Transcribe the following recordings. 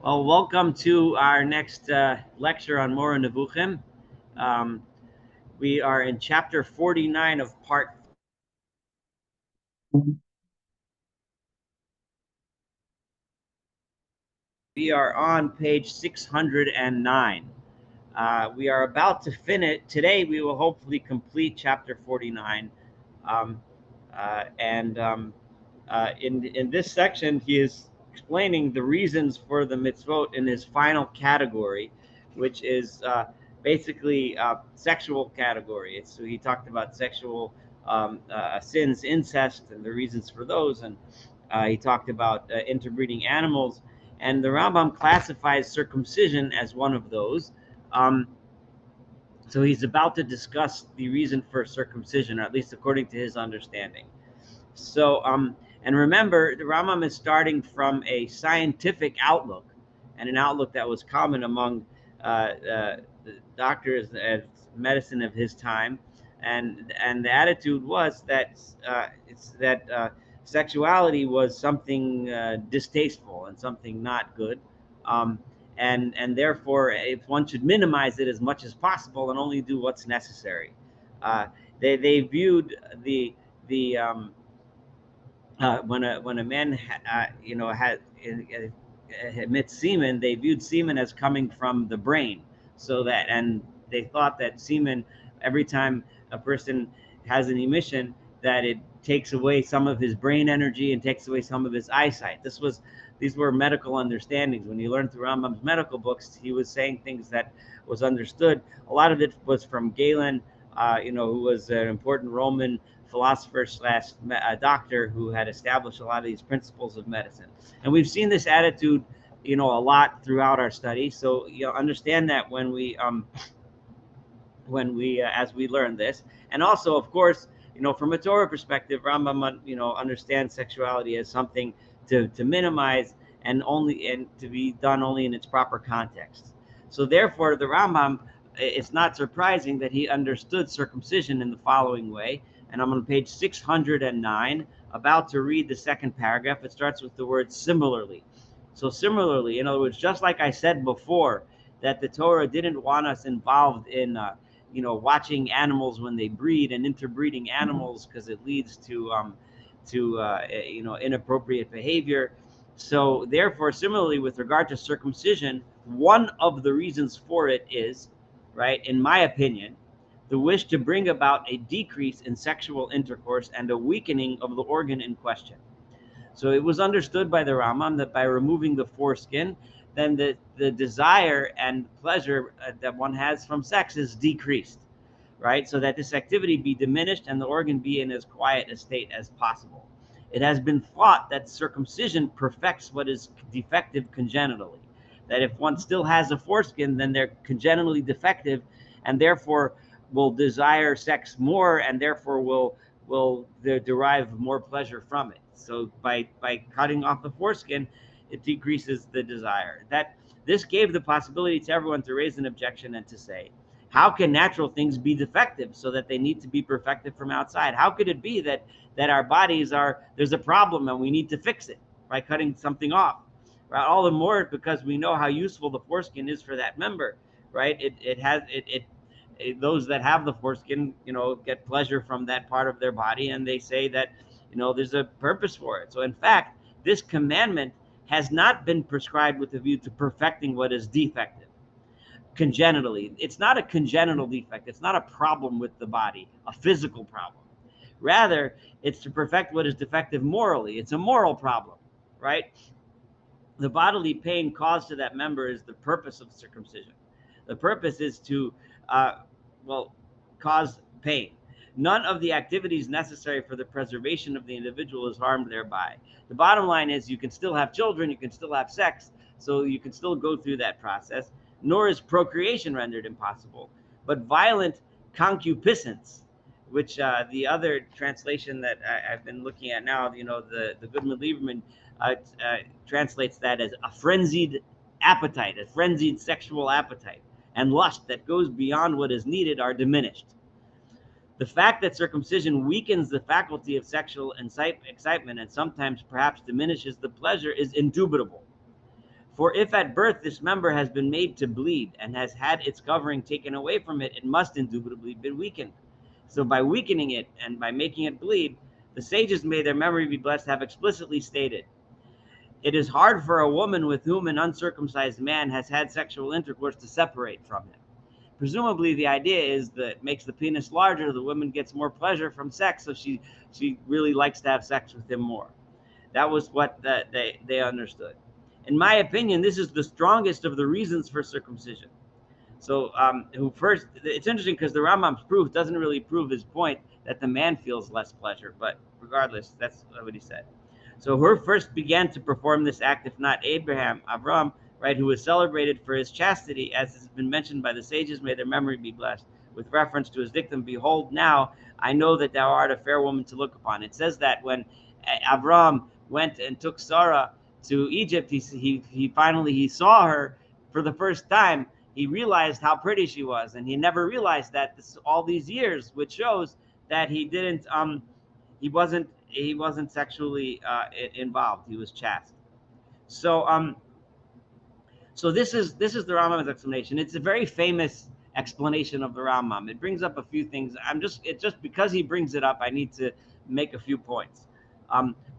Well, welcome to our next lecture on Mora Nevuchim. Um, we are in chapter 49 of part. We are on page 609. We are about to finish. Today, we will hopefully complete chapter 49. Um, in this section, he is explaining the reasons for the mitzvot in his final category, which is basically sexual category. So he talked about sexual sins, incest, and the reasons for those, and he talked about interbreeding animals. And the Rambam classifies circumcision as one of those. Um, so he's about to discuss the reason for circumcision, or at least according to his understanding. So, and remember, the Rambam is starting from a scientific outlook, and an outlook that was common among the doctors of medicine of his time, and the attitude was that sexuality was something distasteful and something not good. Um, and therefore, if one should minimize it as much as possible and only do what's necessary. Uh, they viewed the when a man had emits semen, they viewed semen as coming from the brain, so that and they thought that semen, every time a person has an emission, that it takes away some of his brain energy and takes away some of his eyesight. These were medical understandings. When you learn through Rambam's medical books, he was saying things that was understood. A lot of it was from Galen, who was an important Roman philosopher slash doctor who had established a lot of these principles of medicine. And we've seen this attitude, a lot throughout our study. So understand that when we as we learn this, and also, of course, from a Torah perspective, Rambam, understands sexuality as something to minimize and to be done only in its proper context. So therefore, the Rambam, it's not surprising that he understood circumcision in the following way. And I'm on page 609, about to read the second paragraph. It starts with the word similarly. So similarly, in other words, just like I said before, that the Torah didn't want us involved in watching animals when they breed and interbreeding animals, because it leads to inappropriate behavior. So therefore, similarly, with regard to circumcision, one of the reasons for it is, right, in my opinion, the wish to bring about a decrease in sexual intercourse and a weakening of the organ in question. So it was understood by the Rambam that by removing the foreskin, then the desire and pleasure that one has from sex is decreased, right? So that this activity be diminished and the organ be in as quiet a state as possible. It has been thought that circumcision perfects what is defective congenitally. That if one still has a foreskin, then they're congenitally defective, and therefore will desire sex more, and therefore will derive more pleasure from it. So by cutting off the foreskin, it decreases the desire. That this gave the possibility to everyone to raise an objection and to say, how can natural things be defective so that they need to be perfected from outside? How could it be that our bodies there's a problem and we need to fix it by cutting something off? Right? All the more because we know how useful the foreskin is for that member, right? Those that have the foreskin, get pleasure from that part of their body, and they say that, there's a purpose for it. So in fact, this commandment has not been prescribed with a view to perfecting what is defective congenitally. It's not a congenital defect. It's not a problem with the body, a physical problem. Rather, it's to perfect what is defective morally. It's a moral problem, right? The bodily pain caused to that member is the purpose of circumcision. The purpose is to, cause pain. None of the activities necessary for the preservation of the individual is harmed thereby. The bottom line is you can still have children, you can still have sex, so you can still go through that process, nor is procreation rendered impossible. But violent concupiscence, which the other translation that I've been looking at now, the Goodman Lieberman translates that as a frenzied appetite, a frenzied sexual appetite, and lust that goes beyond what is needed are diminished. The fact that circumcision weakens the faculty of sexual excitement and sometimes perhaps diminishes the pleasure is indubitable. For if at birth this member has been made to bleed and has had its covering taken away from it, it must indubitably be weakened. So by weakening it and by making it bleed, the sages, may their memory be blessed, have explicitly stated, it is hard for a woman with whom an uncircumcised man has had sexual intercourse to separate from him. Presumably the idea is that it makes the penis larger, the woman gets more pleasure from sex, so she really likes to have sex with him more. That was what they understood. In my opinion, this is the strongest of the reasons for circumcision. So it's interesting because the Rambam's proof doesn't really prove his point that the man feels less pleasure, but regardless, that's what he said. So who first began to perform this act, if not Avram, right, who was celebrated for his chastity, as has been mentioned by the sages, may their memory be blessed, with reference to his dictum, behold, now I know that thou art a fair woman to look upon. It says that when Avram went and took Sarah to Egypt, he finally saw her for the first time. He realized how pretty she was, and he never realized that all these years, which shows that he wasn't sexually involved. He was chaste. So this is the Rambam's explanation. It's a very famous explanation of the Rambam. It brings up a few things. It's just because he brings it up, I need to make a few points.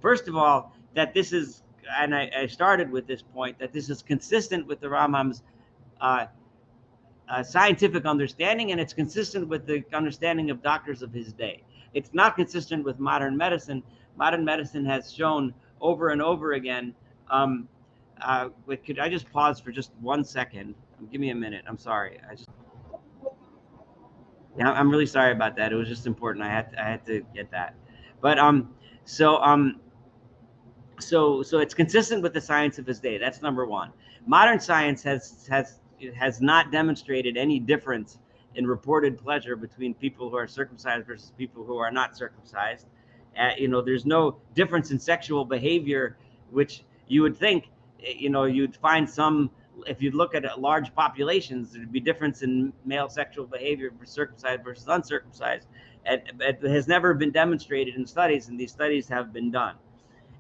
First of all, that this is, and I started with this point, that this is consistent with the Rambam's scientific understanding, and it's consistent with the understanding of doctors of his day. It's not consistent with modern medicine. Modern medicine has shown over and over again. Could I just pause for just 1 second? Give me a minute. I'm sorry. I'm really sorry about that. It was just important. I had to get that. But so it's consistent with the science of his day. That's number one. Modern science has not demonstrated any difference in reported pleasure between people who are circumcised versus people who are not circumcised. There's no difference in sexual behavior, which you would think, you'd find some. If you look at large populations, there'd be difference in male sexual behavior for circumcised versus uncircumcised. It has never been demonstrated in studies, and these studies have been done.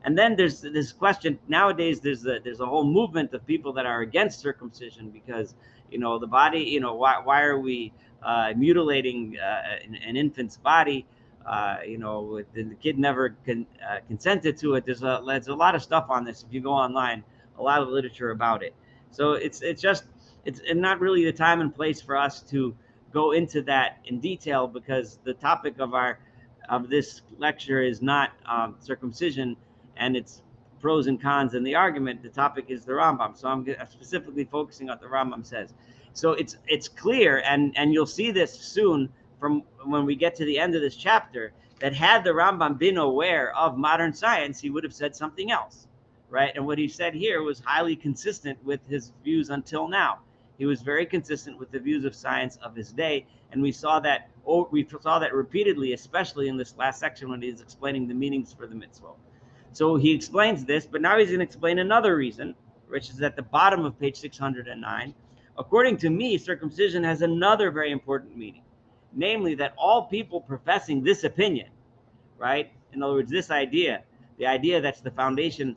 And then there's this question nowadays. There's a whole movement of people that are against circumcision because the body. Why are we mutilating an infant's body? The kid never consented to it. There's a lot of stuff on this. If you go online, a lot of literature about it. So it's not really the time and place for us to go into that in detail, because the topic of this lecture is not circumcision and its pros and cons and the argument. The topic is the Rambam. So I'm specifically focusing on what the Rambam says. So it's clear, and you'll see this soon from when we get to the end of this chapter, that had the Rambam been aware of modern science, he would have said something else, right? And what he said here was highly consistent with his views until now. He was very consistent with the views of science of his day, and we saw that repeatedly, especially in this last section when he's explaining the meanings for the mitzvah. So he explains this, but now he's going to explain another reason, which is at the bottom of page 609. According to me, circumcision has another very important meaning, namely that all people professing this opinion, right? In other words, this idea, the idea that's the foundation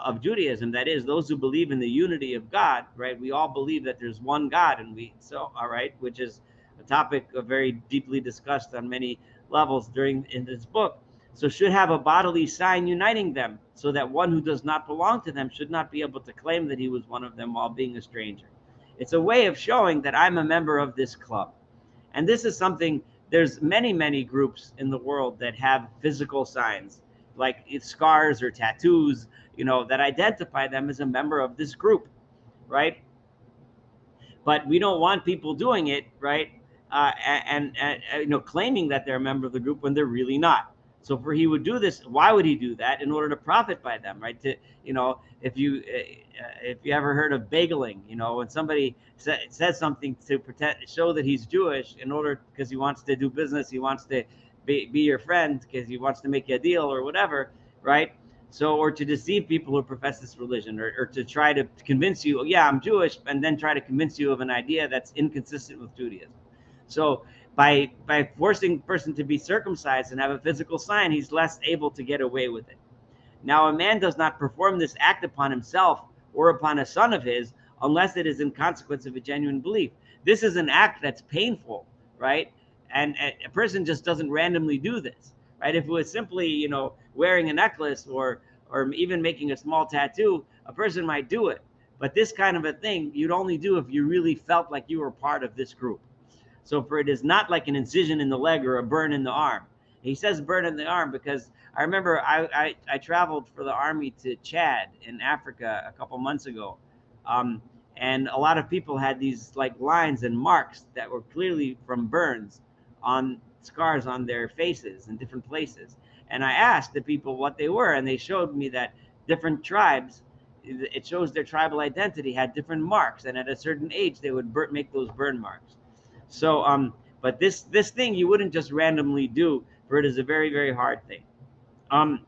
of Judaism, that is, those who believe in the unity of God, right? We all believe that there's one God, and all right, which is a topic very deeply discussed on many levels in this book. So should have a bodily sign uniting them, so that one who does not belong to them should not be able to claim that he was one of them while being a stranger. It's a way of showing that I'm a member of this club. And this is something, there's many groups in the world that have physical signs, like scars or tattoos, that identify them as a member of this group, right? But we don't want people doing it, right? And claiming that they're a member of the group when they're really not. So for he would do this, why would he do that? In order to profit by them, right? If you ever heard of bageling, when somebody says something to show that he's Jewish, because he wants to do business, he wants to be your friend, because he wants to make you a deal or whatever, right? So, or to deceive people who profess this religion, or to try to convince you, yeah, I'm Jewish, and then try to convince you of an idea that's inconsistent with Judaism. So by forcing a person to be circumcised and have a physical sign, he's less able to get away with it. Now, a man does not perform this act upon himself or upon a son of his, unless it is in consequence of a genuine belief. This is an act that's painful, right? And a person just doesn't randomly do this, right? If it was simply, wearing a necklace or even making a small tattoo, a person might do it. But this kind of a thing, you'd only do if you really felt like you were part of this group. So for it is not like an incision in the leg or a burn in the arm. He says burn in the arm because I remember I traveled for the army to Chad in Africa a couple months ago. Um, and a lot of people had these like lines and marks that were clearly from burns on scars on their faces in different places. And I asked the people what they were, and they showed me that different tribes, it shows their tribal identity, had different marks, and at a certain age they would make those burn marks. So, but this thing you wouldn't just randomly do, for it is a very, very hard thing. And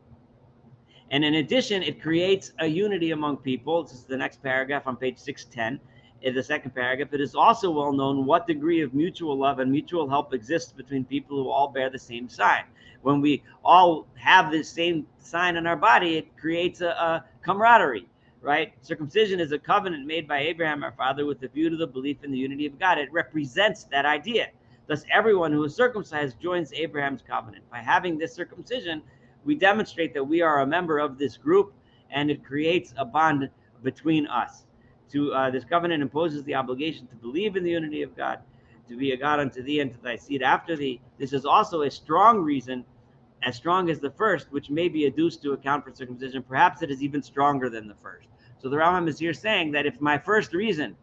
in addition, it creates a unity among people. This is the next paragraph on page 610. In the second paragraph, it is also well known what degree of mutual love and mutual help exists between people who all bear the same sign. When we all have this same sign in our body, it creates a camaraderie, right? Circumcision is a covenant made by Abraham, our father, with the view to the belief in the unity of God. It represents that idea. Thus, everyone who is circumcised joins Abraham's covenant. By having this circumcision, we demonstrate that we are a member of this group, and it creates a bond between us. This covenant imposes the obligation to believe in the unity of God, to be a God unto thee and to thy seed after thee. This is also a strong reason, as strong as the first, which may be adduced to account for circumcision. Perhaps it is even stronger than the first. So the Rambam is here saying that if my first reason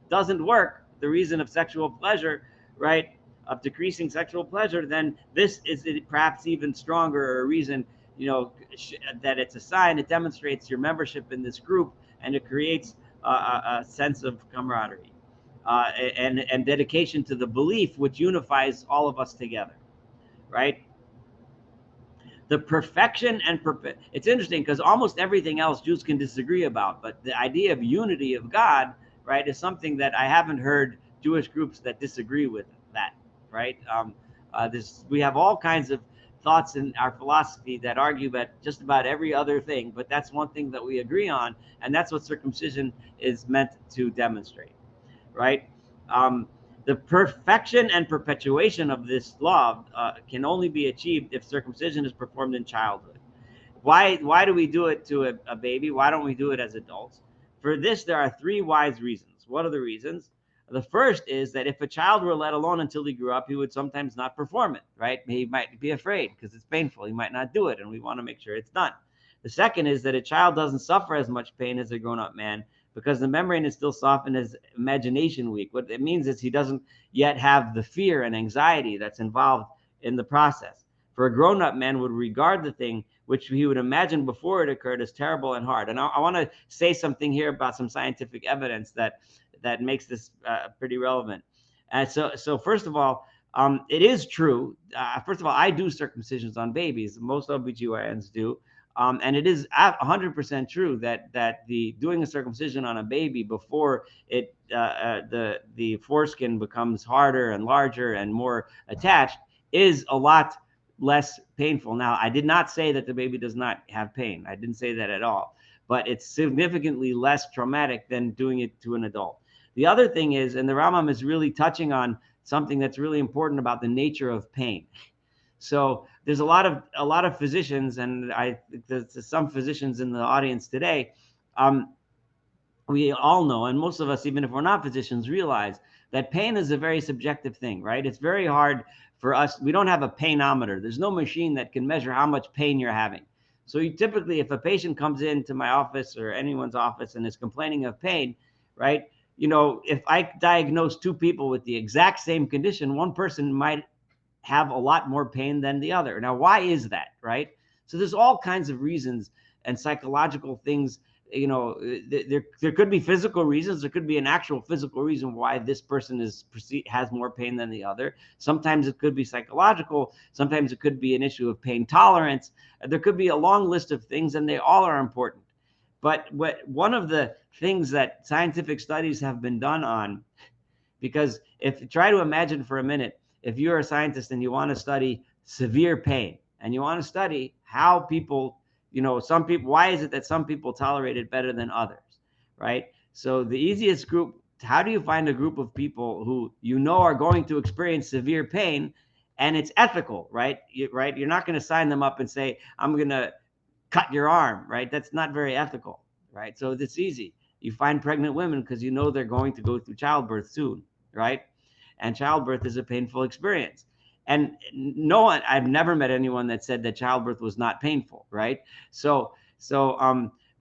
doesn't work, the reason of sexual pleasure, right, of decreasing sexual pleasure, then this is perhaps even stronger a reason, that it's a sign. It demonstrates your membership in this group, and it creates a sense of camaraderie and dedication to the belief which unifies all of us together, right? The perfection and it's interesting because almost everything else Jews can disagree about, but the idea of unity of God, right, is something that I haven't heard Jewish groups that disagree with that, right? We have all kinds of thoughts in our philosophy that argue about just about every other thing, but that's one thing that we agree on, and that's what circumcision is meant to demonstrate, right? The perfection and perpetuation of this law can only be achieved if circumcision is performed in childhood. Why do we do it to a baby? Why don't we do it as adults? For this, there are three wise reasons. What are the reasons? The first is that if a child were let alone until he grew up, he would sometimes not perform it, right? He might be afraid because it's painful. He might not do it, and we want to make sure it's done. The second is that a child doesn't suffer as much pain as a grown-up man because the membrane is still soft and his imagination weak. What it means is he doesn't yet have the fear and anxiety that's involved in the process. For a grown-up man would regard the thing which he would imagine before it occurred as terrible and hard. And I want to say something here about some scientific evidence that makes this pretty relevant. So first of all, it is true. First of all, I do circumcisions on babies. Most OBGYNs do. And it is 100% true that the doing a circumcision on a baby before it the foreskin becomes harder and larger and more attached is a lot less painful. Now, I did not say that the baby does not have pain. I didn't say that at all. But it's significantly less traumatic than doing it to an adult. The other thing is, and the Rambam is really touching on something that's really important about the nature of pain. So there's a lot of physicians, and there's some physicians in the audience today. We all know, and most of us, even if we're not physicians, realize that pain is a very subjective thing, right? It's very hard for us. We don't have a painometer. There's no machine that can measure how much pain you're having. So typically, if a patient comes into my office or anyone's office and is complaining of pain, right? If I diagnose two people with the exact same condition, one person might have a lot more pain than the other. Now, why is that, right? So there's all kinds of reasons and psychological things. There could be physical reasons. There could be an actual physical reason why this person has more pain than the other. Sometimes it could be psychological. Sometimes it could be an issue of pain tolerance. There could be a long list of things, and they all are important. But one of the things that scientific studies have been done on, because if you try to imagine for a minute, if you're a scientist and you want to study severe pain and you want to study how people, some people, why is it that some people tolerate it better than others, right? So the easiest group, how do you find a group of people who you know are going to experience severe pain and it's ethical, right? Right? You're not going to sign them up and say, I'm going to cut your arm, right? That's not very ethical, right? So it's easy. You find pregnant women because you know they're going to go through childbirth soon, right? And childbirth is a painful experience. And no one, I've never met anyone that said that childbirth was not painful, right?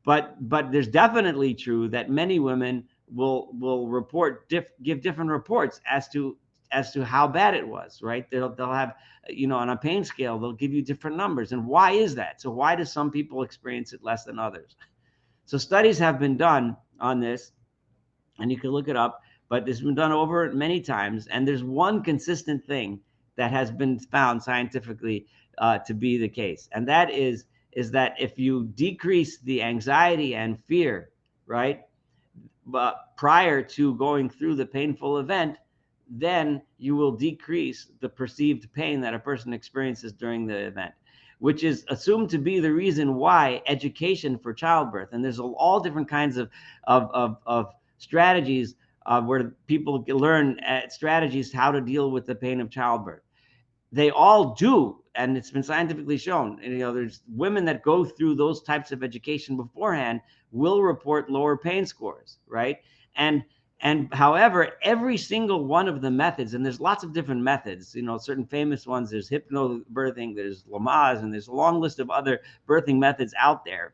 But there's definitely true that many women will give different reports as to how bad it was, right? They'll have, on a pain scale, they'll give you different numbers. And why is that? So why do some people experience it less than others? So studies have been done on this, and you can look it up, but it's been done over many times. And there's one consistent thing that has been found scientifically to be the case. And that is that if you decrease the anxiety and fear, right, but prior to going through the painful event, then you will decrease the perceived pain that a person experiences during the event, which is assumed to be the reason why education for childbirth, and there's all different kinds of strategies where people learn strategies how to deal with the pain of childbirth. They all do, and it's been scientifically shown. There's women that go through those types of education beforehand will report lower pain scores, right? And however, every single one of the methods, and there's lots of different methods, certain famous ones, there's hypnobirthing, there's Lamaze, and there's a long list of other birthing methods out there.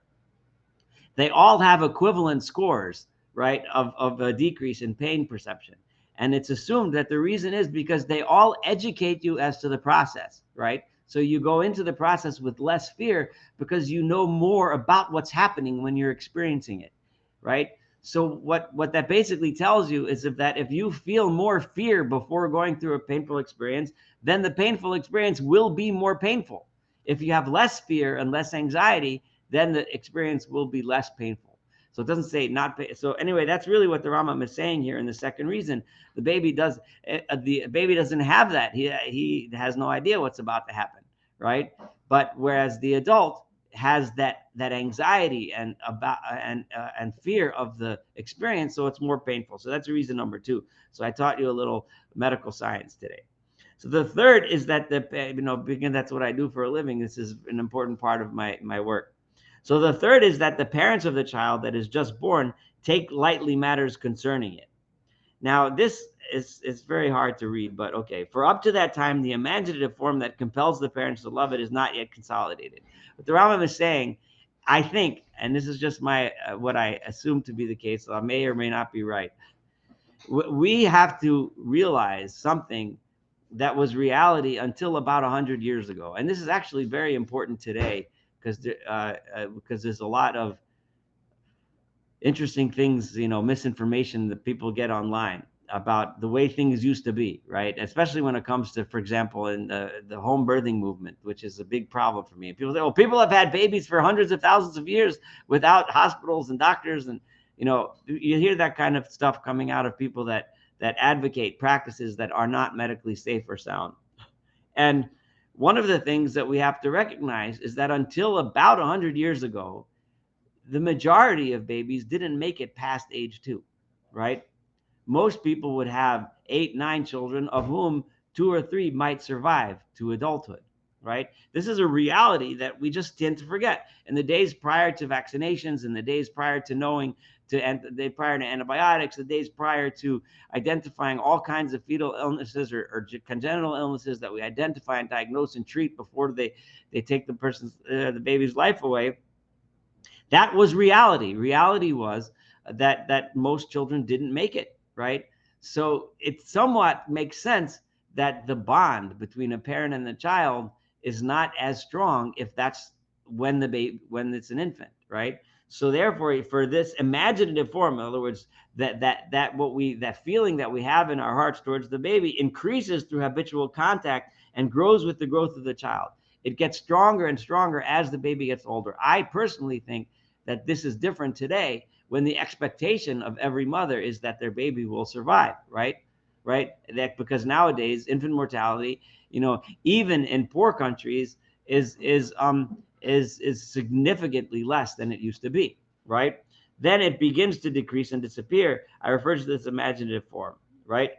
They all have equivalent scores, right, of a decrease in pain perception. And it's assumed that the reason is because they all educate you as to the process, right? So you go into the process with less fear because you know more about what's happening when you're experiencing it, right? So what that basically tells you is that if you feel more fear before going through a painful experience, then the painful experience will be more painful. If you have less fear and less anxiety, then the experience will be less painful. So it doesn't say not pay. So anyway, that's really what the Rambam is saying here. And the second reason, the baby doesn't have that. He has no idea what's about to happen, right? But whereas the adult has that anxiety and fear of the experience, so it's more painful. So that's reason number two. So I taught you a little medical science today. So the third is that because that's what I do for a living. This is an important part of my work. So the third is that the parents of the child that is just born take lightly matters concerning it. Now, this is very hard to read, but okay. For up to that time, the imaginative form that compels the parents to love it is not yet consolidated. But the Rambam is saying, I think, and this is just my what I assume to be the case, so I may or may not be right. We have to realize something that was reality until about 100 years ago. And this is actually very important today, because there's a lot of interesting things, misinformation that people get online about the way things used to be, right? Especially when it comes to, for example, in the home birthing movement, which is a big problem for me. People say, well, people have had babies for hundreds of thousands of years without hospitals and doctors. And, you hear that kind of stuff coming out of people that advocate practices that are not medically safe or sound. And one of the things that we have to recognize is that until about 100 years ago, the majority of babies didn't make it past age 2, right? Most people would have 8, 9 children, of whom 2 or 3 might survive to adulthood, right? This is a reality that we just tend to forget. In the days prior to vaccinations, in the days prior to prior to antibiotics, the days prior to identifying all kinds of fetal illnesses or congenital illnesses that we identify and diagnose and treat before they take the baby's life away, that was reality. Reality was that most children didn't make it, right? So it somewhat makes sense that the bond between a parent and the child is not as strong if that's when it's an infant, right? So therefore, for this imaginative form, in other words, that feeling that we have in our hearts towards the baby increases through habitual contact and grows with the growth of the child. It gets stronger and stronger as the baby gets older. I personally think that this is different today, when the expectation of every mother is that their baby will survive, right? That because nowadays infant mortality, even in poor countries, is significantly less than it used to be, right? then it begins to decrease and disappear. I refer to this imaginative form, right?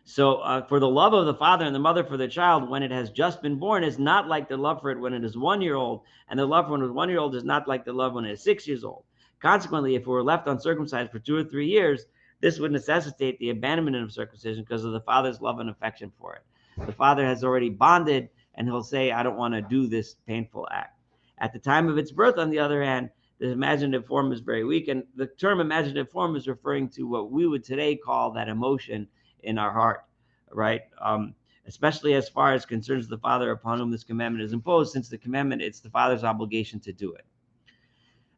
For the love of the father and the mother for the child when it has just been born is not like the love for it when it is 1 year old, and the love when it is 1 year old is not like the love when it is 6 years old. Consequently, if we were left uncircumcised for 2 or 3 years, this would necessitate the abandonment of circumcision because of the father's love and affection for it. The father has already bonded, and he'll say, I don't want to do this painful act. At the time of its birth, on the other hand, the imaginative form is very weak, and the term imaginative form is referring to what we would today call that emotion in our heart, right? Especially as far as concerns the father upon whom this commandment is imposed, since the commandment, it's the father's obligation to do it.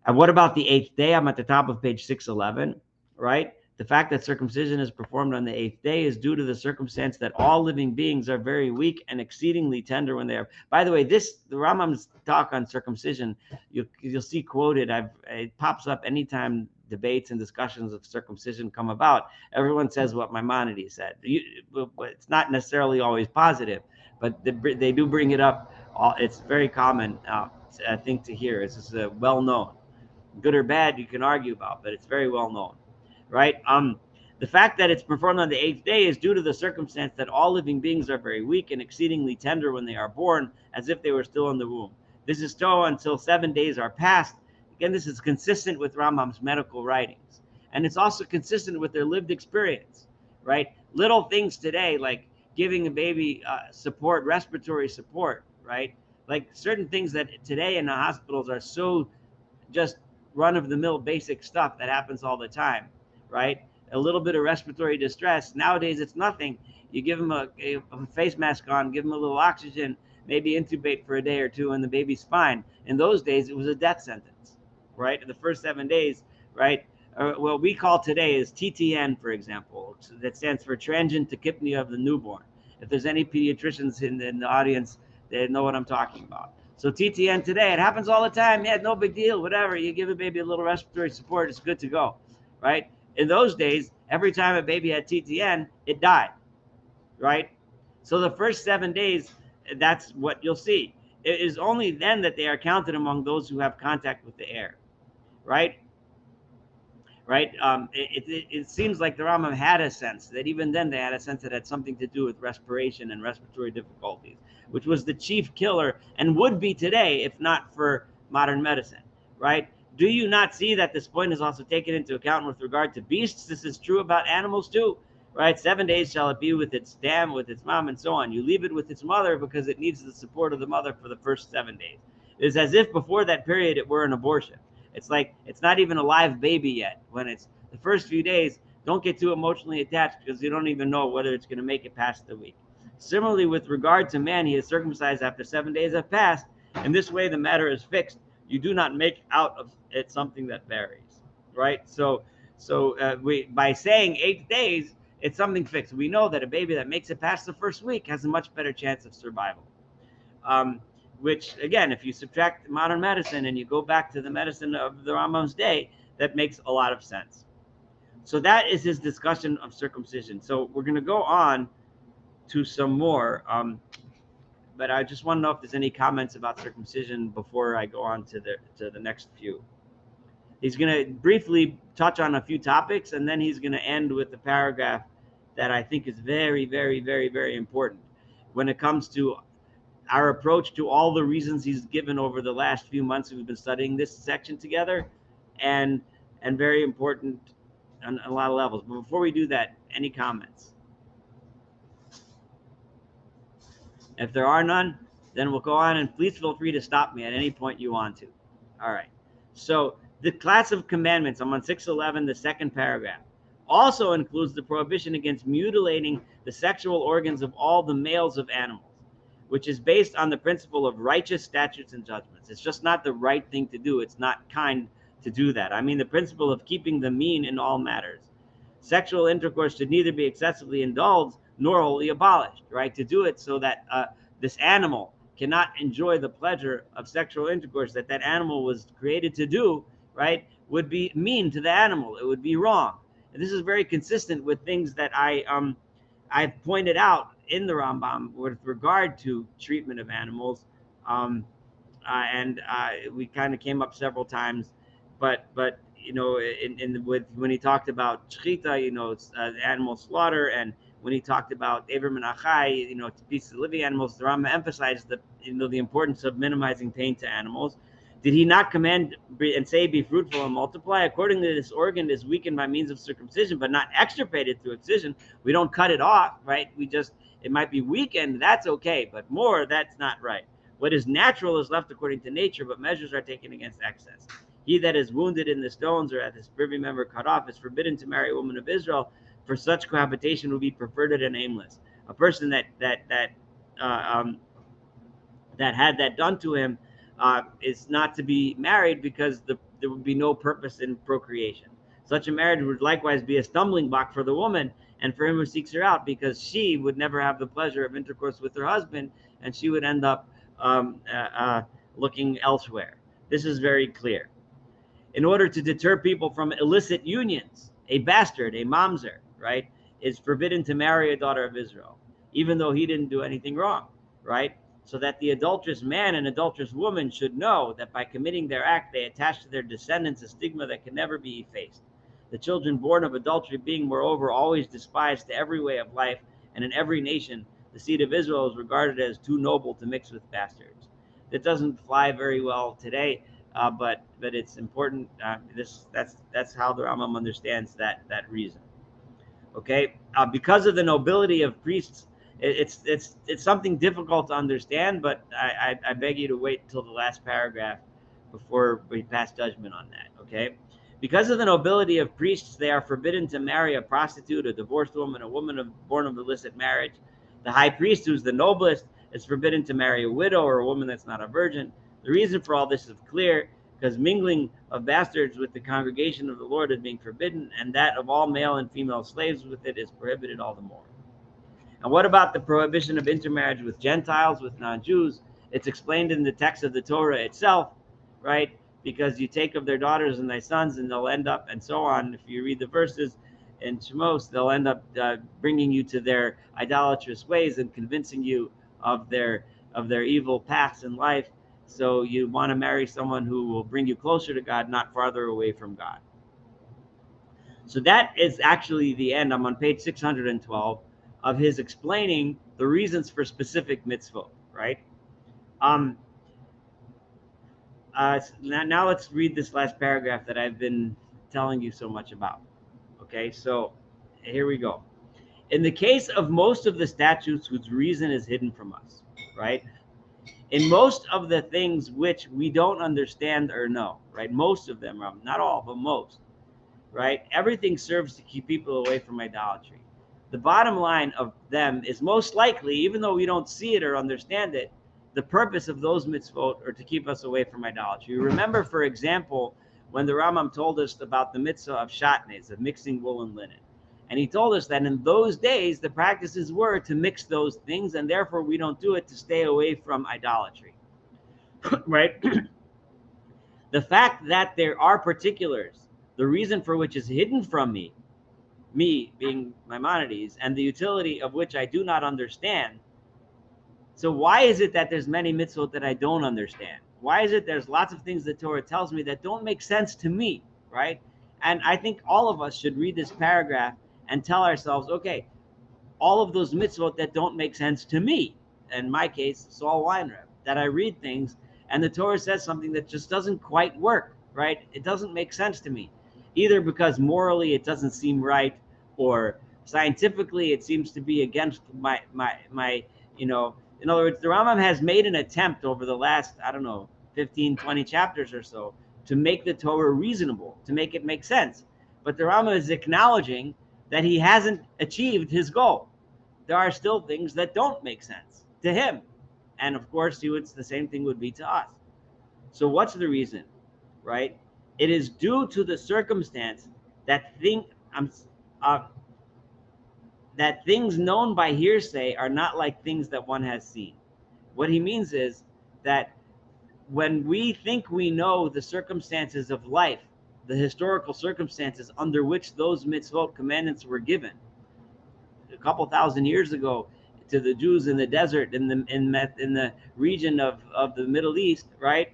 And what about the eighth day? I'm at the top of page 611, right? The fact that circumcision is performed on the eighth day is due to the circumstance that all living beings are very weak and exceedingly tender when they are. By the way, the Rambam's talk on circumcision, you'll see quoted. It pops up anytime debates and discussions of circumcision come about. Everyone says what Maimonides said. It's not necessarily always positive, but they do bring it up. It's very common, I think, to hear. It's just well known. Good or bad, you can argue about, but it's very well known, right? The fact that it's performed on the eighth day is due to the circumstance that all living beings are very weak and exceedingly tender when they are born, as if they were still in the womb. This is so until 7 days are past. Again, this is consistent with Rambam's medical writings, and it's also consistent with their lived experience, right? Little things today, like giving a baby support, respiratory support, right? Like certain things that today in the hospitals are so just run-of-the-mill basic stuff that happens all the time, right? A little bit of respiratory distress. Nowadays, it's nothing. You give them a face mask on, give them a little oxygen, maybe intubate for a day or two, and the baby's fine. In those days, it was a death sentence, right? In the first 7 days, right? What we call today is TTN, for example, that stands for transient tachypnea of the newborn. If there's any pediatricians in the audience, they know what I'm talking about. So TTN today, it happens all the time. Yeah, no big deal, whatever. You give a baby a little respiratory support, it's good to go, right? In those days, every time a baby had TTN, it died, right? So the first 7 days, that's what you'll see. It is only then that they are counted among those who have contact with the air, right? Right? It seems like the Rambam had a sense that even then they had a sense that had something to do with respiration and respiratory difficulties, which was the chief killer and would be today if not for modern medicine, right? Do you not see that this point is also taken into account with regard to beasts? This is true about animals too, right? 7 days shall it be with its dam, with its mom, and so on. You leave it with its mother because it needs the support of the mother for the first 7 days. It is as if before that period it were an abortion. It's like it's not even a live baby yet. When it's the first few days, don't get too emotionally attached because you don't even know whether it's going to make it past the week. Similarly, with regard to man, he is circumcised after 7 days have passed. In this way, the matter is fixed. You do not make out of it something that varies, right? So we by saying 8 days, it's something fixed. We know that a baby that makes it past the first week has a much better chance of survival. Which, again, if you subtract modern medicine and you go back to the medicine of the Rambam's day, that makes a lot of sense. So that is his discussion of circumcision. So we're going to go on to some more, but I just want to know if there's any comments about circumcision before I go on to the next few. He's going to briefly touch on a few topics, and then he's going to end with the paragraph that I think is very, very, very, very important when it comes to our approach to all the reasons he's given over the last few months we've been studying this section together, and very important on a lot of levels. But before we do that, any comments? If there are none, then we'll go on, and please feel free to stop me at any point you want to. All right. So the class of commandments, I'm on 611, the second paragraph, also includes the prohibition against mutilating the sexual organs of all the males of animals, which is based on the principle of righteous statutes and judgments. It's just not the right thing to do. It's not kind to do that. I mean, the principle of keeping the mean in all matters. Sexual intercourse should neither be excessively indulged nor wholly abolished, right? To do it so that this animal cannot enjoy the pleasure of sexual intercourse that animal was created to do, right, would be mean to the animal. It would be wrong. And this is very consistent with things that I've pointed out in the Rambam with regard to treatment of animals, and we kind of came up several times but with when he talked about shechita, animal slaughter, and when he talked about Ever Menachai, pieces of living animals, the Rambam emphasized the importance of minimizing pain to animals. Did he not command and say, "Be fruitful and multiply"? Accordingly, this organ is weakened by means of circumcision, but not extirpated through excision. We don't cut it off, right? It might be weakened. That's okay, but more, that's not right. What is natural is left according to nature, but measures are taken against excess. He that is wounded in the stones or hath his privy member cut off is forbidden to marry a woman of Israel, for such cohabitation will be perverted and aimless. A person that had that done to him is not to be married, because there would be no purpose in procreation. Such a marriage would likewise be a stumbling block for the woman and for him who seeks her out, because she would never have the pleasure of intercourse with her husband, and she would end up looking elsewhere. This is very clear. In order to deter people from illicit unions, a bastard, a mamzer, right, is forbidden to marry a daughter of Israel, even though he didn't do anything wrong, right? So that the adulterous man and adulterous woman should know that by committing their act, they attach to their descendants a stigma that can never be effaced. The children born of adultery being, moreover, always despised to every way of life, and in every nation, the seed of Israel is regarded as too noble to mix with bastards. That doesn't fly very well today. But it's important. That's how the Rambam understands that reason. Okay, because of the nobility of priests, it's something difficult to understand. But I beg you to wait until the last paragraph before we pass judgment on that. Okay, because of the nobility of priests, they are forbidden to marry a prostitute, a divorced woman, a woman born of illicit marriage. The high priest, who's the noblest, is forbidden to marry a widow or a woman that's not a virgin. The reason for all this is clear, because mingling of bastards with the congregation of the Lord is being forbidden, and that of all male and female slaves with it is prohibited all the more. And what about the prohibition of intermarriage with Gentiles, with non-Jews? It's explained in the text of the Torah itself, right? Because you take of their daughters and thy sons, and they'll end up, and so on. If you read the verses in Shemos, they'll end up bringing you to their idolatrous ways and convincing you of their evil paths in life. So you want to marry someone who will bring you closer to God, not farther away from God. So that is actually the end. I'm on page 612 of his explaining the reasons for specific mitzvot, right? Now let's read this last paragraph that I've been telling you so much about. Okay, so here we go. In the case of most of the statutes whose reason is hidden from us, right? In most of the things which we don't understand or know, right? Most of them, not all, but most, right? Everything serves to keep people away from idolatry. The bottom line of them is most likely, even though we don't see it or understand it, the purpose of those mitzvot are to keep us away from idolatry. Remember, for example, when the Rambam told us about the mitzvah of shatnez, of mixing wool and linen. And he told us that in those days, the practices were to mix those things, and therefore we don't do it to stay away from idolatry, right? The fact that there are particulars, the reason for which is hidden from me being Maimonides, and the utility of which I do not understand. So why is it that there's many mitzvot that I don't understand? Why is it there's lots of things the Torah tells me that don't make sense to me, right? And I think all of us should read this paragraph and tell ourselves, okay, all of those mitzvot that don't make sense to me, in my case, Saul Weinreb, that I read things and the Torah says something that just doesn't quite work, right? It doesn't make sense to me, either because morally it doesn't seem right, or scientifically it seems to be against my in other words, the Rambam has made an attempt over the last, 15, 20 chapters or so to make the Torah reasonable, to make it make sense. But the Rambam is acknowledging that he hasn't achieved his goal. There are still things that don't make sense to him. And of course, the same thing would be to us. So what's the reason, right? It is due to the circumstance that things known by hearsay are not like things that one has seen. What he means is that when we think we know the circumstances of life, the historical circumstances under which those mitzvot commandments were given a couple thousand years ago to the Jews in the desert, in the region of the Middle East, right?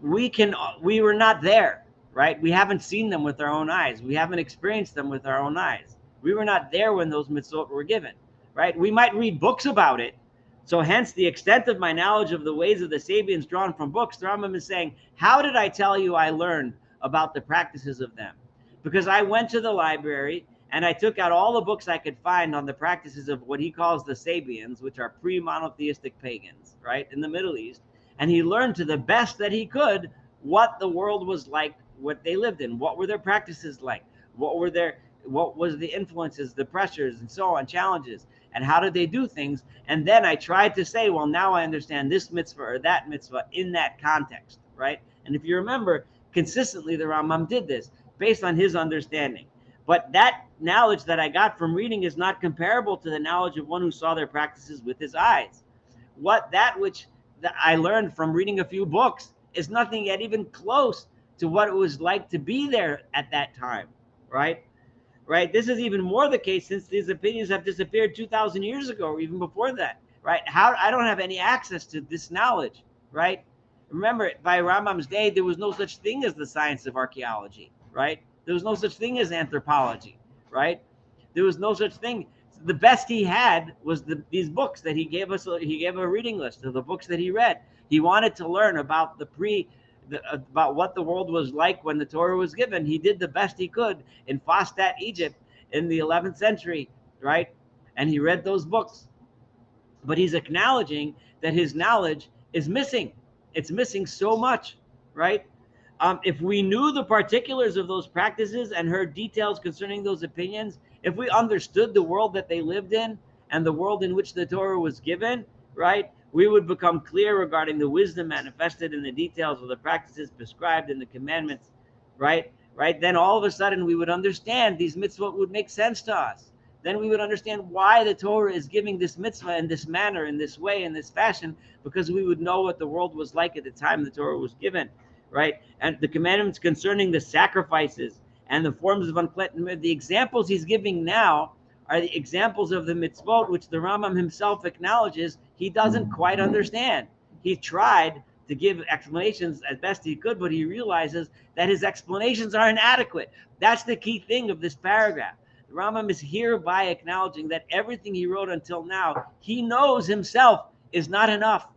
we were not there, right? We haven't seen them with our own eyes. We haven't experienced them with our own eyes. We were not there when those mitzvot were given, right? We might read books about it. So hence the extent of my knowledge of the ways of the Sabians drawn from books. The Rambam is saying, how did I tell you I learned about the practices of them? Because I went to the library and I took out all the books I could find on the practices of what he calls the Sabians, which are pre-monotheistic pagans, right, in the Middle East. And he learned to the best that he could what the world was like, what they lived in, what were their practices like, what was the influences, the pressures, and so on, challenges, and how did they do things. And then I tried to say, well, now I understand this mitzvah or that mitzvah in that context, right? And if you remember, consistently the Rambam did this based on his understanding. But that knowledge that I got from reading is not comparable to the knowledge of one who saw their practices with his eyes. Which I learned from reading a few books is nothing yet even close to what it was like to be there at that time, right? Right? This is even more the case since these opinions have disappeared 2,000 years ago or even before that, right? How I don't have any access to this knowledge, right? Remember, by Rambam's day, there was no such thing as the science of archaeology, right? There was no such thing as anthropology, right? There was no such thing. The best he had was these books that he gave us. He gave a reading list of the books that he read. He wanted to learn about about what the world was like when the Torah was given. He did the best he could in Fastat, Egypt, in the 11th century, right? And he read those books. But he's acknowledging that his knowledge is missing. It's missing so much, right? If we knew the particulars of those practices and heard details concerning those opinions, if we understood the world that they lived in and the world in which the Torah was given, right, we would become clear regarding the wisdom manifested in the details of the practices prescribed in the commandments, right? Then all of a sudden we would understand these mitzvot would make sense to us. Then we would understand why the Torah is giving this mitzvah in this manner, in this way, in this fashion, because we would know what the world was like at the time the Torah was given, right? And the commandments concerning the sacrifices and the forms of uncleanness, the examples he's giving now are the examples of the mitzvot, which the Rambam himself acknowledges he doesn't quite understand. He tried to give explanations as best he could, but he realizes that his explanations are inadequate. That's the key thing of this paragraph. The Rambam is hereby acknowledging that everything he wrote until now, he knows himself is not enough,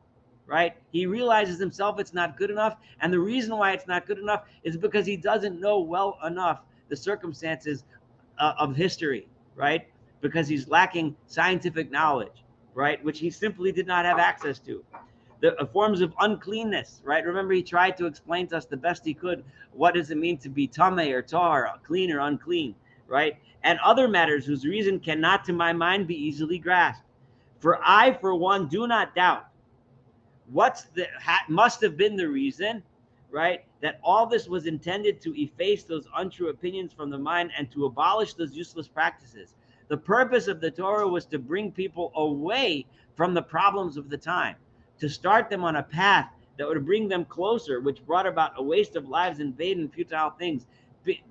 right? He realizes himself it's not good enough. And the reason why it's not good enough is because he doesn't know well enough the circumstances of history, right? Because he's lacking scientific knowledge, right? Which he simply did not have access to. The forms of uncleanness, right? Remember, he tried to explain to us the best he could. What does it mean to be tameh or tar, clean or unclean, right? And other matters whose reason cannot, to my mind, be easily grasped. For I, for one, do not doubt must have been the reason, right? That all this was intended to efface those untrue opinions from the mind and to abolish those useless practices. The purpose of the Torah was to bring people away from the problems of the time, to start them on a path that would bring them closer, which brought about a waste of lives and vain and futile things.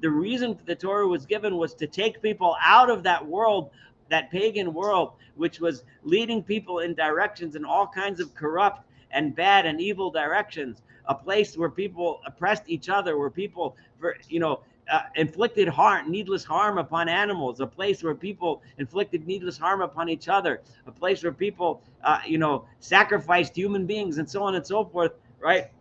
The reason the Torah was given was to take people out of that world, that pagan world, which was leading people in directions in all kinds of corrupt and bad and evil directions, a place where people oppressed each other, where people, inflicted needless harm upon animals, a place where people inflicted needless harm upon each other, a place where people, sacrificed human beings, and so on and so forth, right?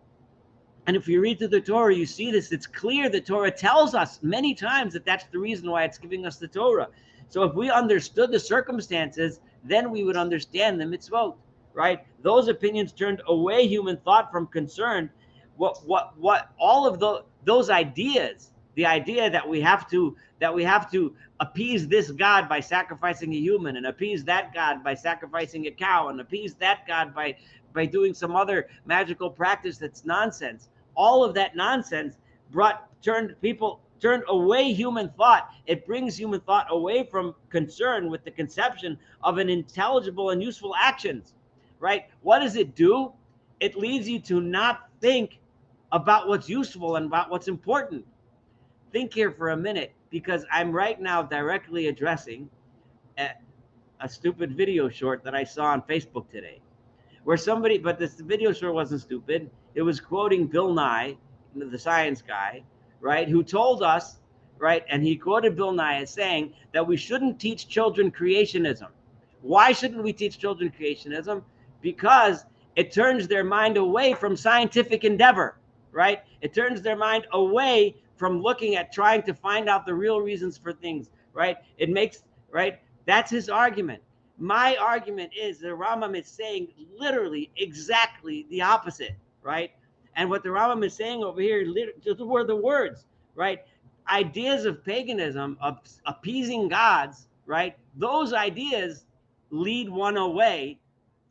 And if you read through the Torah, you see this. It's clear the Torah tells us many times that that's the reason why it's giving us the Torah. So if we understood the circumstances, then we would understand the mitzvot, right? Those opinions turned away human thought from concern. What all of those ideas, the idea that we have to appease this God by sacrificing a human, and appease that God by sacrificing a cow, and appease that God by doing some other magical practice that's nonsense. All of that nonsense turned away human thought. It brings human thought away from concern with the conception of an intelligible and useful actions, right? What does it do? It leads you to not think about what's useful and about what's important. Think here for a minute, because I'm right now directly addressing a stupid video short that I saw on Facebook today, where but this video short wasn't stupid. it was quoting Bill Nye, the science guy, right, who told us, right, and he quoted Bill Nye as saying that we shouldn't teach children creationism. Why shouldn't we teach children creationism? Because it turns their mind away from scientific endeavor, right? It turns their mind away from looking at trying to find out the real reasons for things, right? It makes, right? That's his argument. My argument is the Rambam is saying literally exactly the opposite, right? And what the Rambam is saying over here just were the words, right? Ideas of paganism, of appeasing gods, right? Those ideas lead one away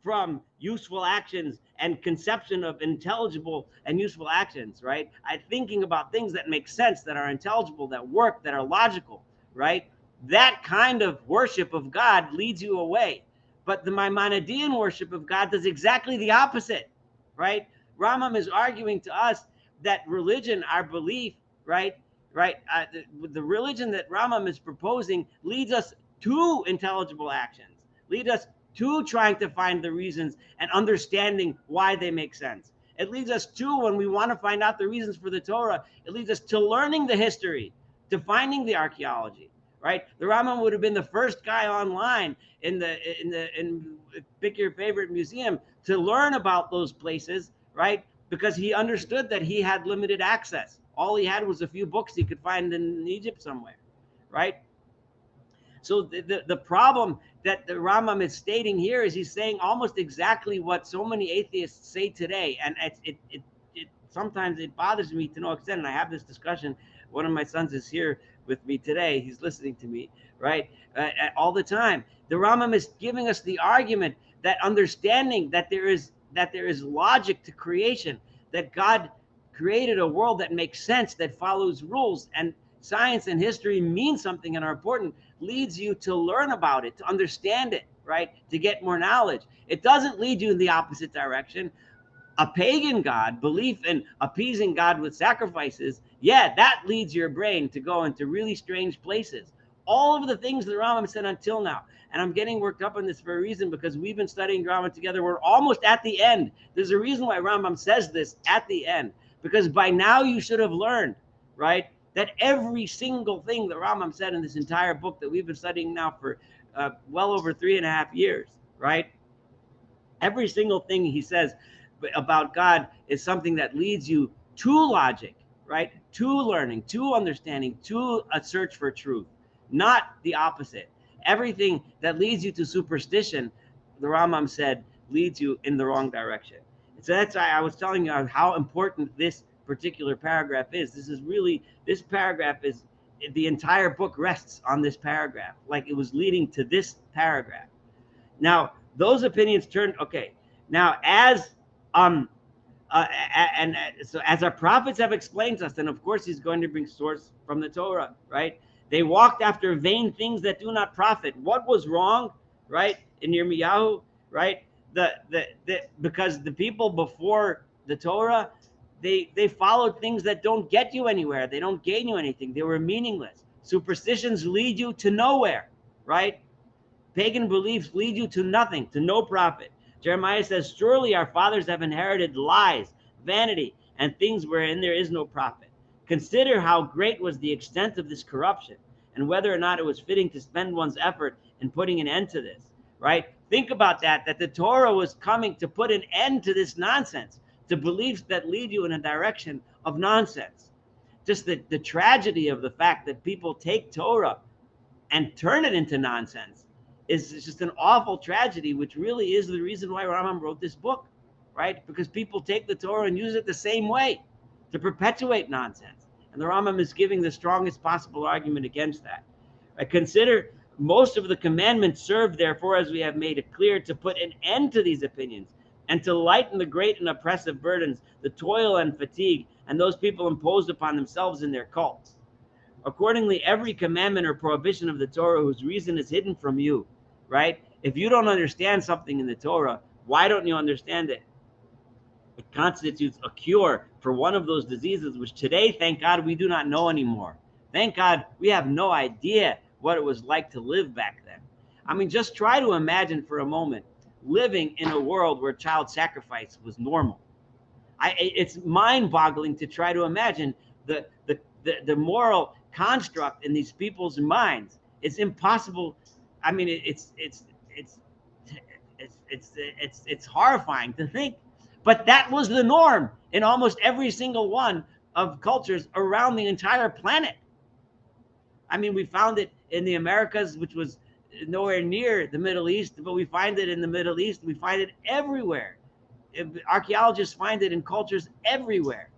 from useful actions and conception of intelligible and useful actions, right? Thinking about things that make sense, that are intelligible, that work, that are logical, right? That kind of worship of God leads you away. But the Maimonidean worship of God does exactly the opposite, right? Rambam is arguing to us that religion, our belief, right, the religion that Rambam is proposing leads us to intelligible actions, lead us to trying to find the reasons and understanding why they make sense. It leads us to, when we want to find out the reasons for the Torah, it leads us to learning the history, to finding the archaeology, right? The Rambam would have been the first guy online in pick your favorite museum to learn about those places, right? Because he understood that he had limited access. All he had was a few books he could find in Egypt somewhere, right? So the problem that the Rambam is stating here is he's saying almost exactly what so many atheists say today. And it sometimes it bothers me to no extent. And I have this discussion. One of my sons is here with me today. He's listening to me, right? All the time. The Rambam is giving us the argument that understanding that there is logic to creation, that God created a world that makes sense, that follows rules, and science and history mean something and are important, leads you to learn about it, to understand it, right? To get more knowledge. It doesn't lead you in the opposite direction. A pagan God, belief in appeasing God with sacrifices, yeah, that leads your brain to go into really strange places. All of the things the Rambam said until now, and I'm getting worked up on this for a reason, because we've been studying Rambam together. We're almost at the end. There's a reason why Rambam says this at the end, because by now you should have learned, right, that every single thing that Rambam said in this entire book that we've been studying now for well over 3.5 years, right? Every single thing he says about God is something that leads you to logic, right? To learning, to understanding, to a search for truth, not the opposite. Everything that leads you to superstition, the Rambam said, leads you in the wrong direction. So that's why I was telling you how important this particular paragraph is. This paragraph is, the entire book rests on this paragraph, like it was leading to this paragraph. Now, those opinions turned, okay. Now, as so as our prophets have explained to us, and of course he's going to bring source from the Torah, right? They walked after vain things that do not profit. What was wrong, right? In Yirmiyahu, right? Because the people before the Torah, they followed things that don't get you anywhere. They don't gain you anything. They were meaningless. Superstitions lead you to nowhere, right? Pagan beliefs lead you to nothing, to no profit. Jeremiah says, surely our fathers have inherited lies, vanity, and things wherein there is no profit. Consider how great was the extent of this corruption, and whether or not it was fitting to spend one's effort in putting an end to this, right? Think about that the Torah was coming to put an end to this nonsense, to beliefs that lead you in a direction of nonsense. Just the tragedy of the fact that people take Torah and turn it into nonsense is just an awful tragedy, which really is the reason why Rambam wrote this book, right? Because people take the Torah and use it the same way to perpetuate nonsense. And the Rambam is giving the strongest possible argument against that. Consider most of the commandments serve, therefore, as we have made it clear, to put an end to these opinions and to lighten the great and oppressive burdens, the toil and fatigue, and those people imposed upon themselves in their cults. Accordingly, every commandment or prohibition of the Torah whose reason is hidden from you, right? If you don't understand something in the Torah, why don't you understand it? It constitutes a cure for one of those diseases which today, thank God, we do not know anymore. Thank God we have no idea what it was like to live back then. I mean, just try to imagine for a moment living in a world where child sacrifice was normal. It's mind-boggling to try to imagine the moral construct in these people's minds. It's impossible. I mean, it's horrifying to think, but that was the norm in almost every single one of cultures around the entire planet. I mean, we found it in the Americas, which was nowhere near the Middle East, but we find it in the Middle East. We find it everywhere. Archaeologists find it in cultures everywhere.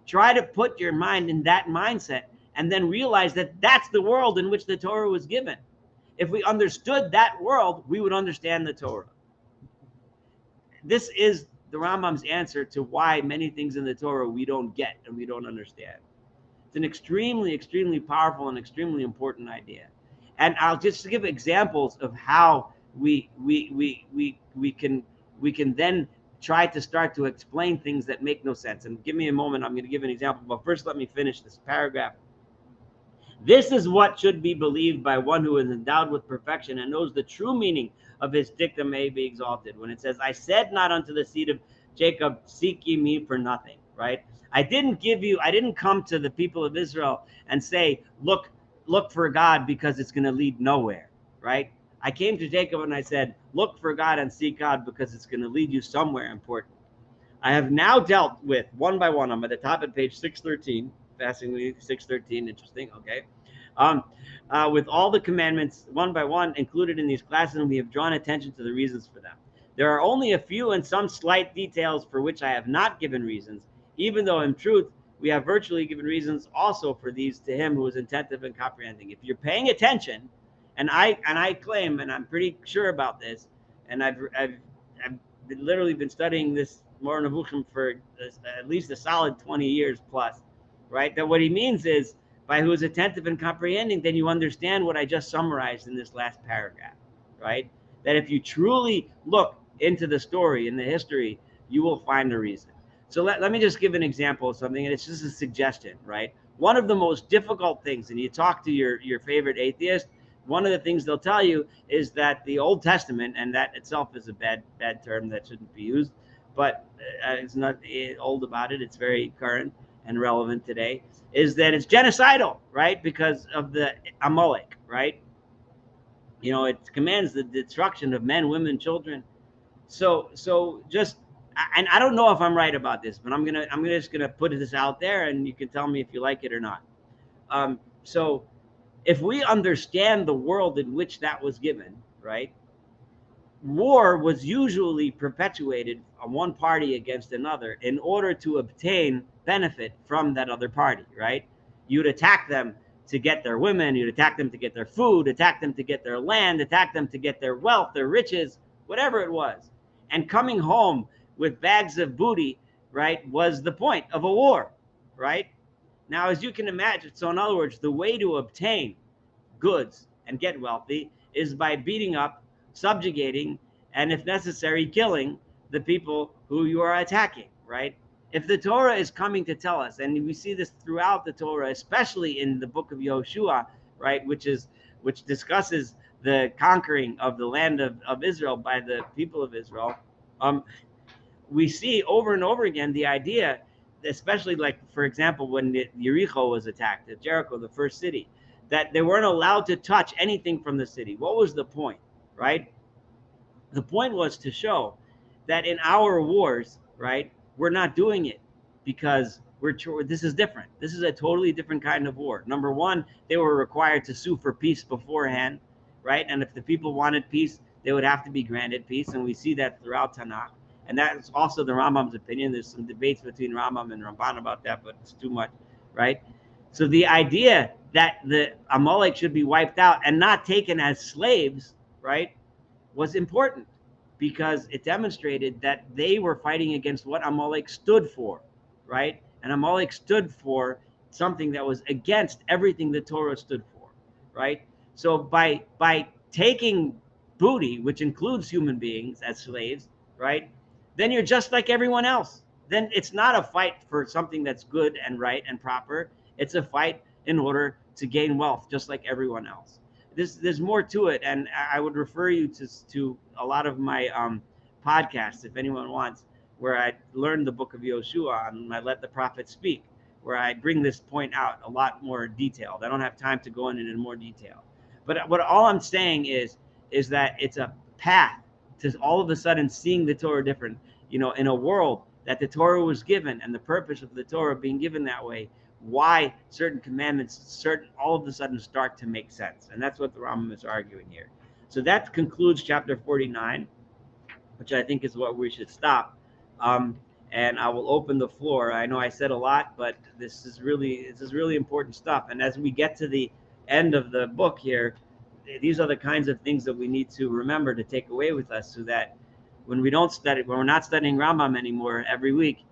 Try to put your mind in that mindset and then realize that that's the world in which the Torah was given. If we understood that world, we would understand the Torah. This is the Rambam's answer to why many things in the Torah we don't get and we don't understand. It's an extremely, extremely powerful and extremely important idea. And I'll just give examples of how we can then try to start to explain things that make no sense. And give me a moment, I'm going to give an example, but first let me finish this paragraph. This is what should be believed by one who is endowed with perfection and knows the true meaning of his dictum may be exalted. When it says, I said not unto the seed of Jacob, seek ye me for nothing, right? I didn't come to the people of Israel and say, look for God because it's going to lead nowhere, right? I came to Jacob and I said, look for God and seek God because it's going to lead you somewhere important. I have now dealt with one by one. I'm at the top of page 613, fascinatingly 613, interesting, okay. With all the commandments one by one included in these classes, and we have drawn attention to the reasons for them. There are only a few and some slight details for which I have not given reasons, even though in truth we have virtually given reasons also for these to him who is attentive and comprehending. If you're paying attention, and I claim, and I'm pretty sure about this, and I've literally been studying this Moreh Nevuchim for at least a solid 20 years plus, right? That what he means is, by who is attentive and comprehending, then you understand what I just summarized in this last paragraph, right? That if you truly look into the story and the history, you will find a reason. So let me just give an example of something, and it's just a suggestion, right? One of the most difficult things, and you talk to your favorite atheist, one of the things they'll tell you is that the Old Testament, and that itself is a bad term that shouldn't be used, but it's not old about it, it's very current and relevant today, is that it's genocidal, right? Because of the Amalek, right? You know, it commands the destruction of men, women, children. So just, and I don't know if I'm right about this, but I'm just gonna put this out there, and you can tell me if you like it or not. So if we understand the world in which that was given, right? War was usually perpetuated on one party against another in order to obtain benefit from that other party, right? You'd attack them to get their women, you'd attack them to get their food, attack them to get their land, attack them to get their wealth, their riches, whatever it was. And coming home with bags of booty, right, was the point of a war, right? Now, as you can imagine, so in other words, the way to obtain goods and get wealthy is by beating up, subjugating, and if necessary, killing the people who you are attacking, right? If the Torah is coming to tell us, and we see this throughout the Torah, especially in the book of Yehoshua, right, which discusses the conquering of the land of Israel by the people of Israel, we see over and over again the idea, especially like, for example, when Jericho was attacked, Jericho, the first city, that they weren't allowed to touch anything from the city. What was the point, right? The point was to show that in our wars, right, we're not doing it because this is different. This is a totally different kind of war. Number one, they were required to sue for peace beforehand, right? And if the people wanted peace, they would have to be granted peace. And we see that throughout Tanakh. And that's also the Rambam's opinion. There's some debates between Rambam and Ramban about that, but it's too much, right? So the idea that the Amalek should be wiped out and not taken as slaves, right, was important because it demonstrated that they were fighting against what Amalek stood for, right? And Amalek stood for something that was against everything the Torah stood for, right? So by taking booty, which includes human beings as slaves, right, then you're just like everyone else. Then it's not a fight for something that's good and right and proper. It's a fight in order to gain wealth, just like everyone else. There's more to it, and I would refer you to a lot of my podcasts if anyone wants, where I learned the book of Yoshua and I let the prophet speak, where I bring this point out a lot more detailed. I don't have time to go in more detail. But what all I'm saying is that it's a path to all of a sudden seeing the Torah different, in a world that the Torah was given and the purpose of the Torah being given that way, why certain commandments all of a sudden start to make sense. And that's what the Rambam is arguing here. So that concludes chapter 49, which I think is what we should stop. And I will open the floor. I know I said a lot, but this is really important stuff. And as we get to the end of the book here, these are the kinds of things that we need to remember to take away with us, so that when we're not studying Rambam anymore every week,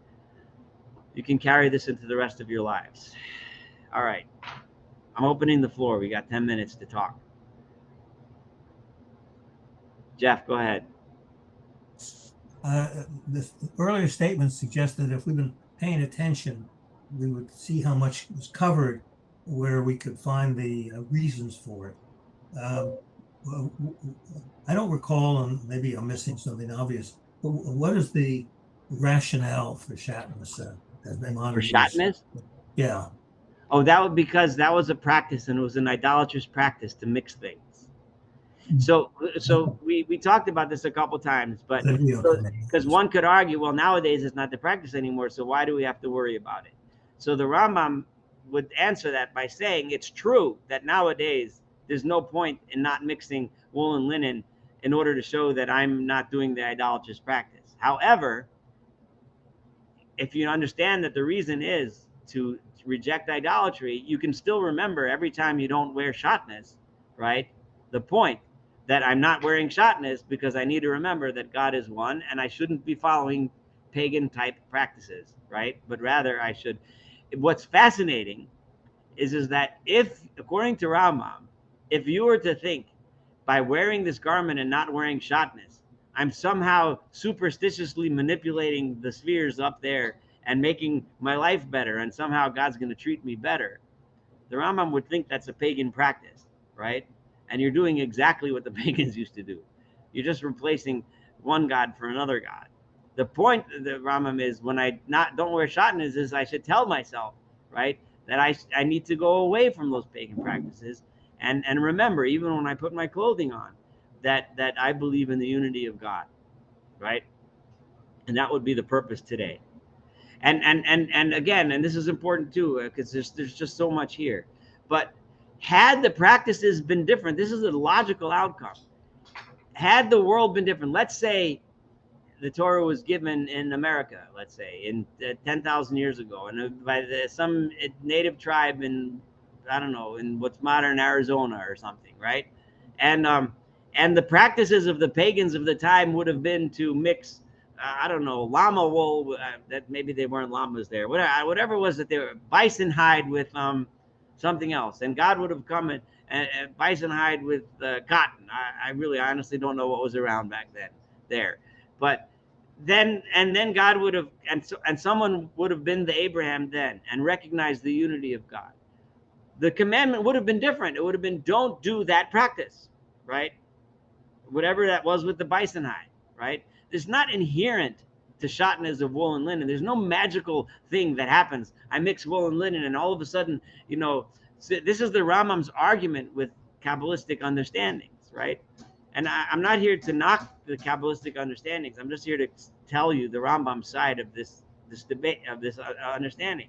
you can carry this into the rest of your lives. All right, I'm opening the floor. We got 10 minutes to talk. Jeff, go ahead. The earlier statement suggested that if we've been paying attention, we would see how much was covered, where we could find the reasons for it. I don't recall, and maybe I'm missing something obvious, but what is the rationale for shatnez? For shatnez? Yeah. Oh, that was because that was a practice, and it was an idolatrous practice to mix things. So we talked about this a couple times, but because one could argue, well, nowadays it's not the practice anymore, so why do we have to worry about it? So the Rambam would answer that by saying it's true that nowadays there's no point in not mixing wool and linen in order to show that I'm not doing the idolatrous practice. However, if you understand that the reason is to reject idolatry, you can still remember every time you don't wear shatnez, right? The point that I'm not wearing shatnez because I need to remember that God is one, and I shouldn't be following pagan type practices, right? But rather I should. What's fascinating is that if, according to Rambam, if you were to think by wearing this garment and not wearing shatnez, I'm somehow superstitiously manipulating the spheres up there and making my life better, and somehow God's going to treat me better, the Rambam would think that's a pagan practice, right? And you're doing exactly what the pagans used to do. You're just replacing one God for another God. The point of the Rambam is, when I don't wear shatnez, is I should tell myself, right, that I need to go away from those pagan practices, and remember, even when I put my clothing on, that I believe in the unity of God, right? And that would be the purpose today. And again, and this is important too, because there's just so much here. But had the practices been different, this is a logical outcome. Had the world been different, let's say the Torah was given in America, let's say in 10,000 years ago, and by some native tribe in, I don't know, in what's modern Arizona or something, right? And the practices of the pagans of the time would have been to mix, I don't know, llama wool, that maybe they weren't llamas there, whatever it was that they were, bison hide with something else, and God would have come and bison hide with cotton. I really honestly don't know what was around back then there, but then God would have, and someone would have been the Abraham then and recognized the unity of God. The commandment would have been different. It would have been, don't do that practice, right? Whatever that was with the bison hide, right? It's not inherent to shatnez of wool and linen. There's no magical thing that happens. I mix wool and linen, and all of a sudden, this is the Rambam's argument with Kabbalistic understandings, right? And I'm not here to knock the Kabbalistic understandings. I'm just here to tell you the Rambam side of this debate, of this understanding.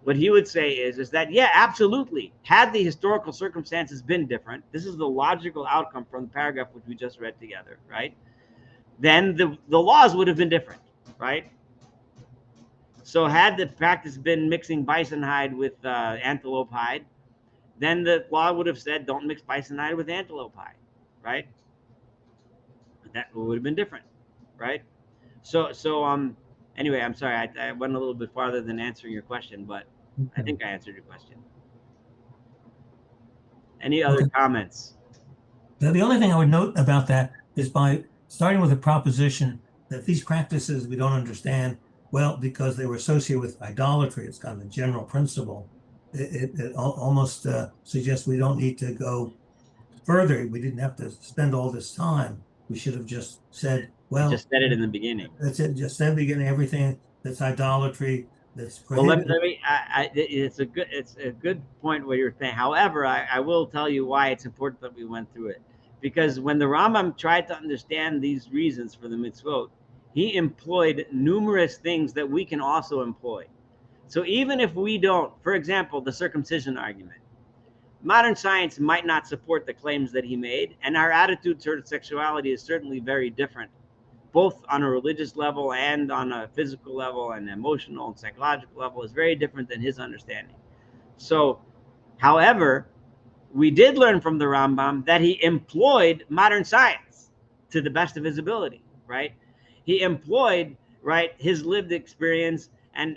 What he would say is that, yeah, absolutely, had the historical circumstances been different, this is the logical outcome from the paragraph which we just read together, right? Then the laws would have been different, right? So had the practice been mixing bison hide with antelope hide, then the law would have said, don't mix bison hide with antelope hide, right? That would have been different, right? So anyway, I'm sorry, I went a little bit farther than answering your question, but I think I answered your question. Any other comments? The only thing I would note about that is, by starting with a proposition that these practices we don't understand, well, because they were associated with idolatry, it's kind of a general principle. It almost suggests we don't need to go further. We didn't have to spend all this time. We should have just said, You Well, just said it in the beginning. that's it. Just then begin everything that's idolatry, that's Well, prohibited. it's a good point what you're saying. However, I will tell you why it's important that we went through it, because when the Rambam tried to understand these reasons for the mitzvot, he employed numerous things that we can also employ. So even if we don't, for example, the circumcision argument, modern science might not support the claims that he made, and our attitude toward sexuality is certainly very different, both on a religious level and on a physical level and emotional and psychological level, is very different than his understanding. So, however, we did learn from the Rambam that he employed modern science to the best of his ability, right? He employed, right, his lived experience and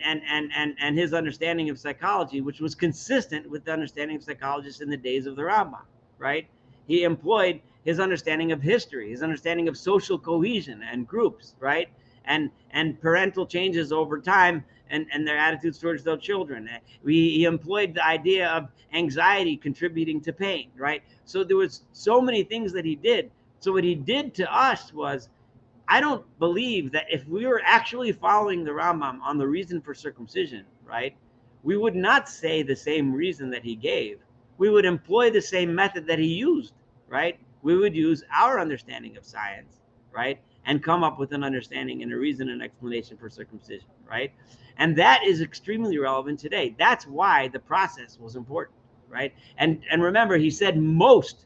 his understanding of psychology, which was consistent with the understanding of psychologists in the days of the Rambam, right? He employed his understanding of history, his understanding of social cohesion and groups, right? And parental changes over time and their attitudes towards their children. He employed the idea of anxiety contributing to pain, right? So there was so many things that he did. So what he did to us was, I don't believe that if we were actually following the Rambam on the reason for circumcision, right, we would not say the same reason that he gave. We would employ the same method that he used, right? We would use our understanding of science, right, and come up with an understanding and a reason and explanation for circumcision, right? And that is extremely relevant today. That's why the process was important, right? And remember, he said most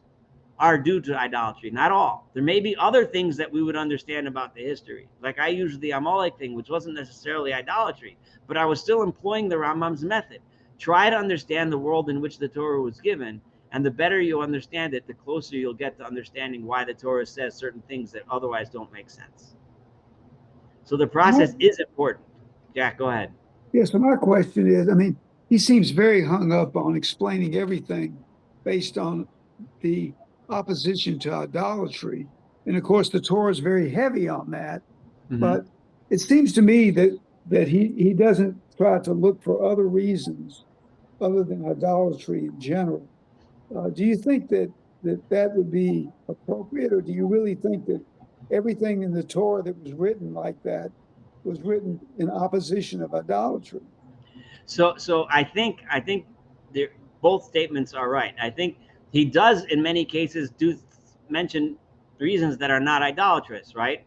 are due to idolatry, not all. There may be other things that we would understand about the history. Like I used the Amalek thing, which wasn't necessarily idolatry, but I was still employing the Rambam's method. Try to understand the world in which the Torah was given, and the better you understand it, the closer you'll get to understanding why the Torah says certain things that otherwise don't make sense. So the process is important. Jack, go ahead. Yeah, so my question is, I mean, he seems very hung up on explaining everything based on the opposition to idolatry. And of course, the Torah is very heavy on that. But it seems to me that he doesn't try to look for other reasons other than idolatry in general. Do you think that would be appropriate, or do you really think that everything in the Torah that was written like that was written in opposition of idolatry? So I think both statements are right. I think he does in many cases do mention reasons that are not idolatrous, right?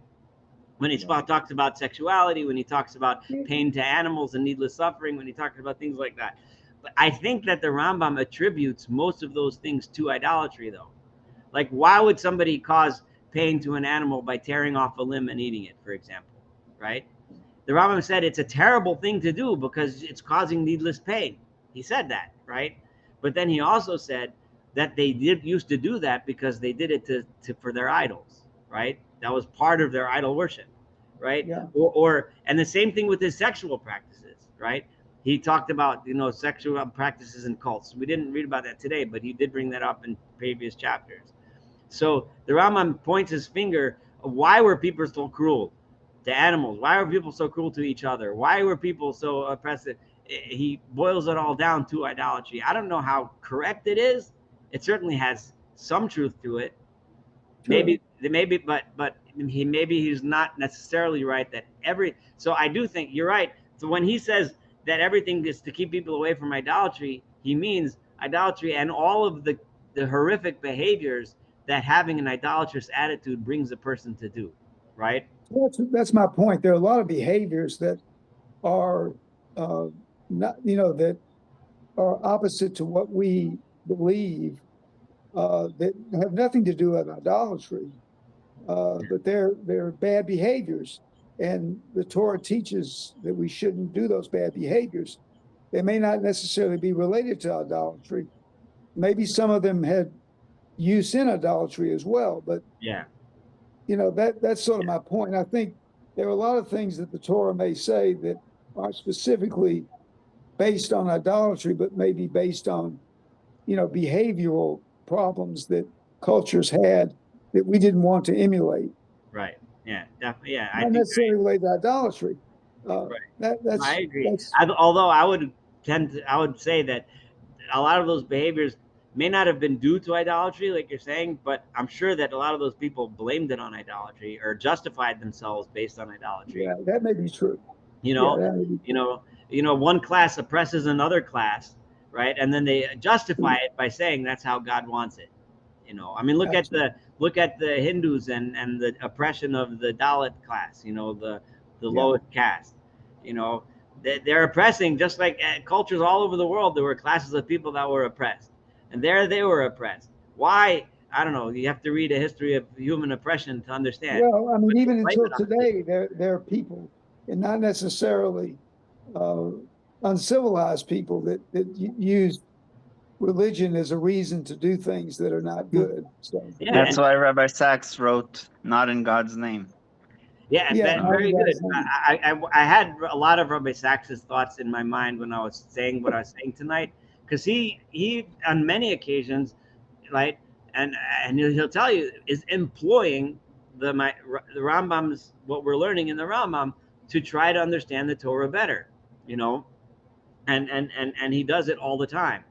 When he talks about sexuality, when he talks about pain to animals and needless suffering, when he talks about things like that. But I think that the Rambam attributes most of those things to idolatry, though. Like, why would somebody cause pain to an animal by tearing off a limb and eating it, for example, right? The Rambam said it's a terrible thing to do because it's causing needless pain. He said that, right? But then he also said that they used to do that because they did it for their idols, right? That was part of their idol worship, right? Yeah. And the same thing with his sexual practices, right? He talked about, sexual practices and cults. We didn't read about that today, but he did bring that up in previous chapters. So the Rambam points his finger, why were people so cruel to animals? Why were people so cruel to each other? Why were people so oppressive? He boils it all down to idolatry. I don't know how correct it is. It certainly has some truth to it. Sure. But he's not necessarily right that so I do think you're right. So when he says that everything is to keep people away from idolatry, he means idolatry and all of the horrific behaviors that having an idolatrous attitude brings a person to do, right? That's my point. There are a lot of behaviors that are not, that are opposite to what we believe, that have nothing to do with idolatry, but they're bad behaviors, and the Torah teaches that we shouldn't do those bad behaviors. They may not necessarily be related to idolatry. Maybe some of them had use in idolatry as well, but yeah, that's sort of my point. I think there are a lot of things that the Torah may say that aren't specifically based on idolatry, but maybe based on, behavioral problems that cultures had that we didn't want to emulate. Right. Yeah, definitely. Yeah, Not necessarily related to idolatry. Right. That's I agree. Although I would say that a lot of those behaviors may not have been due to idolatry, like you're saying, but I'm sure that a lot of those people blamed it on idolatry or justified themselves based on idolatry. Yeah, that may be true. You Yeah, know, that may be one class oppresses another class, right? And then they justify it by saying that's how God wants it. I mean, look at the Hindus and the oppression of the Dalit class. The lowest caste. They're oppressing, just like cultures all over the world. There were classes of people that were oppressed, and there they were oppressed. Why? I don't know. You have to read a history of human oppression to understand. Well, I mean, even until today, there are people, and not necessarily uncivilized people, that use religion as a reason to do things that are not good. So Yeah, That's why Rabbi Sachs wrote, "Not in God's name." yeah, very good. I had a lot of Rabbi Sachs's thoughts in my mind when I was saying what I was saying tonight, because he on many occasions, right, and he'll tell you, is employing the Rambam's, what we're learning in the Rambam, to try to understand the Torah better, and he does it all the time.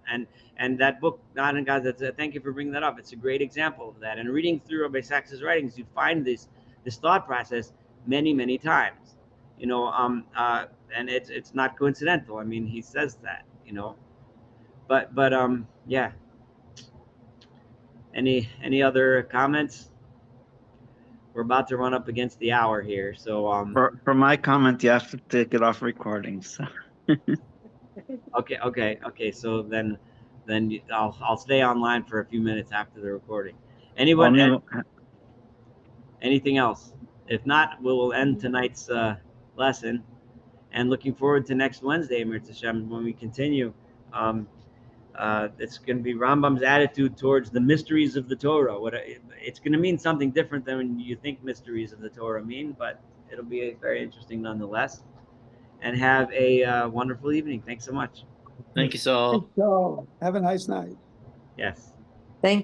And that book, Not in God, thank you for bringing that up. It's a great example of that. And reading through Rabbi Sachs's writings, you find this thought process many times, and it's not coincidental. I mean, he says that, but yeah. Any other comments? We're about to run up against the hour here, so For my comment, you have to take it off recording. So. Okay. So then I'll stay online for a few minutes after the recording. Anyone? Anything else? If not, we will end tonight's lesson, and looking forward to next Wednesday, Mir Hashem, when we continue. It's going to be Rambam's attitude towards the mysteries of the Torah. It's going to mean something different than when you think mysteries of the Torah mean, but it'll be very interesting nonetheless. And have a wonderful evening. Thanks so much. Thank you, Saul. So have a nice night. Yes. Thank